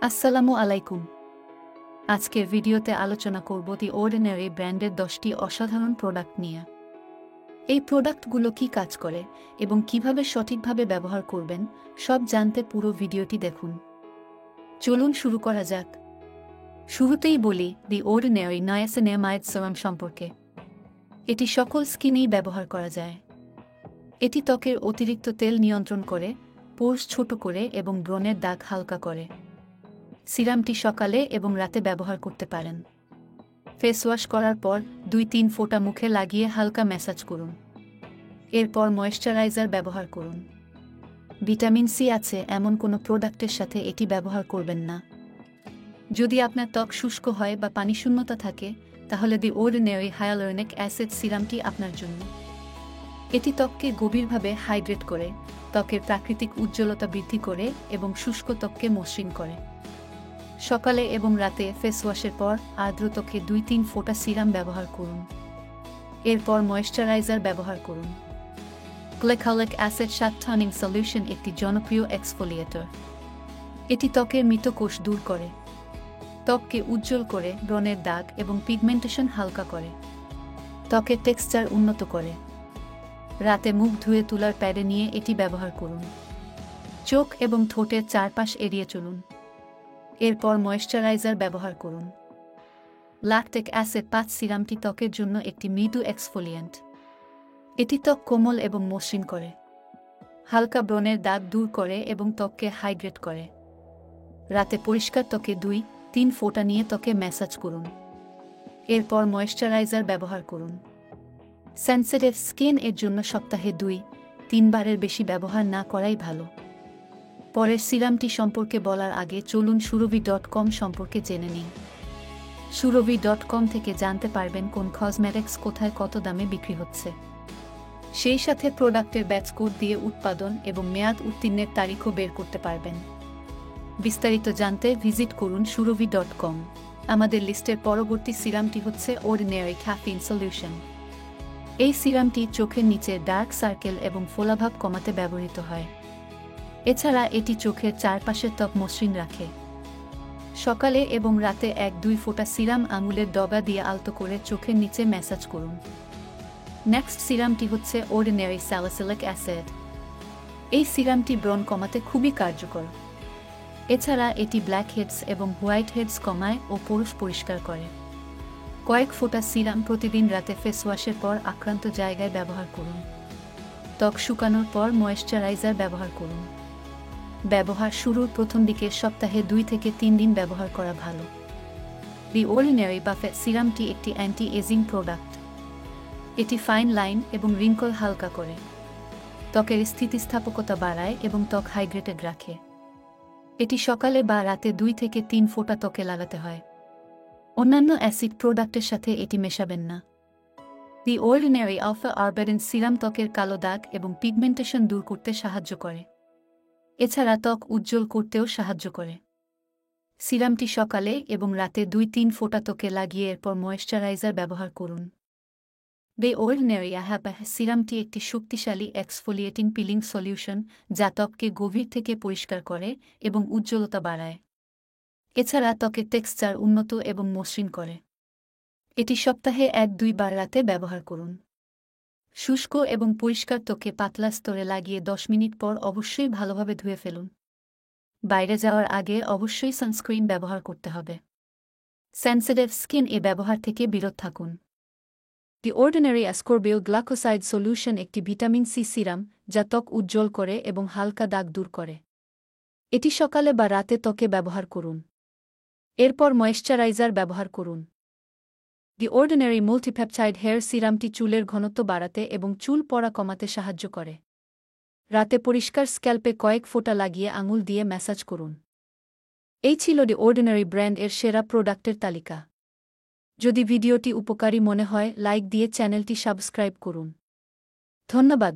আসসালামু আলাইকুম। আজকের ভিডিওতে আলোচনা করব দি অর্ডিনারি ব্র্যান্ডের 10টি অসাধারণ প্রোডাক্ট নিয়ে। এই প্রোডাক্টগুলো কি কাজ করে এবং কিভাবে সঠিকভাবে ব্যবহার করবেন সব জানতে পুরো ভিডিওটি দেখুন। চলুন শুরু করা যাক। শুরুতেই বলি দি অর্ডিনারি নায়াসিনামাইড সিরাম সম্পর্কে। এটি সকল স্কিনেই ব্যবহার করা যায়। এটি ত্বকের অতিরিক্ত তেল নিয়ন্ত্রণ করে, পোর্স ছোট করে এবং ব্রণের দাগ হালকা করে। সিরামটি সকালে এবং রাতে ব্যবহার করতে পারেন। ফেস ওয়াশ করার পর 2-3 ফোঁটা মুখে লাগিয়ে হালকা ম্যাসাজ করুন। এরপর ময়েশ্চারাইজার ব্যবহার করুন। ভিটামিন সি আছে এমন কোনো প্রোডাক্টের সাথে এটি ব্যবহার করবেন না। যদি আপনার ত্বক শুষ্ক হয় বা পানিশূন্যতা থাকে, তাহলে দি অর্ডিনারি হায়ালুরোনিক অ্যাসিড সিরামটি আপনার জন্য। এটি ত্বককে গভীরভাবে হাইড্রেট করে, ত্বকের প্রাকৃতিক উজ্জ্বলতা বৃদ্ধি করে এবং শুষ্ক ত্বককে মসৃণ করে। সকালে এবং রাতে ফেস ওয়াশের পর আর্দ্র ত্বকে 2-3 ফোঁটা সিরাম ব্যবহার করুন। এরপর ময়েশ্চারাইজার ব্যবহার করুন। গ্লাইকোলিক অ্যাসিড টনিং সলিউশন একটি জনপ্রিয় এক্সফোলিয়েটর। এটি ত্বকের মৃত কোষ দূর করে, ত্বককে উজ্জ্বল করে, ব্রণের দাগ এবং পিগমেন্টেশন হালকা করে, ত্বকের টেক্সচার উন্নত করে। রাতে মুখ ধুয়ে তুলার প্যাডে নিয়ে এটি ব্যবহার করুন। চোখ এবং ঠোঁটের চারপাশ এড়িয়ে চলুন। এরপর ময়েশ্চারাইজার ব্যবহার করুন। ল্যাকটিক অ্যাসিড পাঁচ সিরামটি ত্বকের জন্য একটি মৃদু এক্সফোলিয়েন্ট। এটি ত্বক কোমল এবং মসৃণ করে, হালকা ব্রণের দাগ দূর করে এবং ত্বককে হাইড্রেট করে। রাতে পরিষ্কার ত্বকে 2-3 ফোঁটা নিয়ে ত্বকে ম্যাসাজ করুন। এরপর ময়েশ্চারাইজার ব্যবহার করুন। সেনসিটিভ স্কিন এর জন্য সপ্তাহে 2-3 বারের বেশি ব্যবহার না করাই ভালো। পরের সিরামটি সম্পর্কে বলার আগে চলুন সুরভি.com সম্পর্কে জেনে নিন। সুরভি.com থেকে জানতে পারবেন কোন কসমেটিক্স কোথায় কত দামে বিক্রি হচ্ছে। সেই সাথে প্রোডাক্টের ব্যাচ কোড দিয়ে উৎপাদন এবং মেয়াদ উত্তীর্ণের তারিখও বের করতে পারবেন। বিস্তারিত জানতে ভিজিট করুন সুরভি.com। আমাদের লিস্টের পরবর্তী সিরামটি হচ্ছে অর্ডিনারি ক্যাফিন সলিউশন। এই সিরামটি চোখের নিচে ডার্ক সার্কেল এবং ফোলাভাব কমাতে ব্যবহৃত হয়। এছাড়া এটি চোখের চারপাশের ত্বক মসৃণ রাখে। সকালে এবং রাতে 1-2 ফোঁটা সিরাম আঙুলের ডগা দিয়ে আলতো করে চোখের নিচে ম্যাসাজ করুন। নেক্সট সিরামটি হচ্ছে অর্ডিনারি স্যালিসিলিক অ্যাসিড। এই সিরামটি ব্রণ কমাতে খুবই কার্যকর। এছাড়া এটি ব্ল্যাক হেডস এবং হোয়াইট হেডস কমায় ও পোরস পরিষ্কার করে। কয়েক ফোঁটা সিরাম প্রতিদিন রাতে ফেস ওয়াশের পর আক্রান্ত জায়গায় ব্যবহার করুন। ত্বক শুকানোর পর ময়েশ্চারাইজার ব্যবহার করুন। ব্যবহার শুরুর প্রথম দিকে সপ্তাহে 2 থেকে 3 দিন ব্যবহার করা ভালো। দি অর্ডিনারি বাফেট সিরামটি একটি অ্যান্টি এজিং প্রোডাক্ট। এটি ফাইন লাইন এবং রিঙ্কল হালকা করে, ত্বকের স্থিতিস্থাপকতা বাড়ায় এবং ত্বক হাইড্রেটেড রাখে। এটি সকালে বা রাতে 2 থেকে 3 ফোঁটা ত্বকে লাগাতে হয়। অন্যান্য অ্যাসিড প্রোডাক্টের সাথে এটি মেশাবেন না। দি অর্ডিনারি আলফা আরবারিন সিরাম ত্বকের কালো দাগ এবং পিগমেন্টেশন দূর করতে সাহায্য করে। এছাড়া ত্বক উজ্জ্বল করতেও সাহায্য করে। সিরামটি সকালে এবং রাতে 2-3 ফোঁটা ত্বকে লাগিয়ে এরপর ময়েশ্চারাইজার ব্যবহার করুন। দি অর্ডিনারি আহাবা সিরামটি একটি শক্তিশালী এক্সফোলিয়েটিং পিলিং সলিউশন যা ত্বককে গভীর থেকে পরিষ্কার করে এবং উজ্জ্বলতা বাড়ায়। এছাড়া ত্বকের টেক্সচার উন্নত এবং মসৃণ করে। এটি সপ্তাহে 1-2 বার রাতে ব্যবহার করুন। শুষ্ক এবং পরিষ্কার ত্বকে পাতলা স্তরে লাগিয়ে 10 মিনিট পর অবশ্যই ভালোভাবে ধুয়ে ফেলুন। বাইরে যাওয়ার আগে অবশ্যই সানস্ক্রিন ব্যবহার করতে হবে। সেনসিটিভ স্কিন এ ব্যবহার থেকে বিরত থাকুন। দি অর্ডিনারি অ্যাসকর্বিল গ্লাইকোসাইড সলিউশন একটি ভিটামিন সি সিরাম যা ত্বক উজ্জ্বল করে এবং হালকা দাগ দূর করে। এটি সকালে বা রাতে ত্বকে ব্যবহার করুন। এরপর ময়েশ্চারাইজার ব্যবহার করুন। দি অর্ডিনারি মাল্টিপেপটাইড হেয়ার সিরামটি চুলের ঘনত্ব বাড়াতে এবং চুল পড়া কমাতে সাহায্য করে। রাতে পরিষ্কার স্ক্যাল্পে কয়েক ফোঁটা লাগিয়ে আঙুল দিয়ে ম্যাসাজ করুন। এই ছিল দি অর্ডিনারি ব্র্যান্ড এর সেরা প্রোডাক্টের তালিকা। যদি ভিডিওটি উপকারী মনে হয় লাইক দিয়ে চ্যানেলটি সাবস্ক্রাইব করুন। ধন্যবাদ।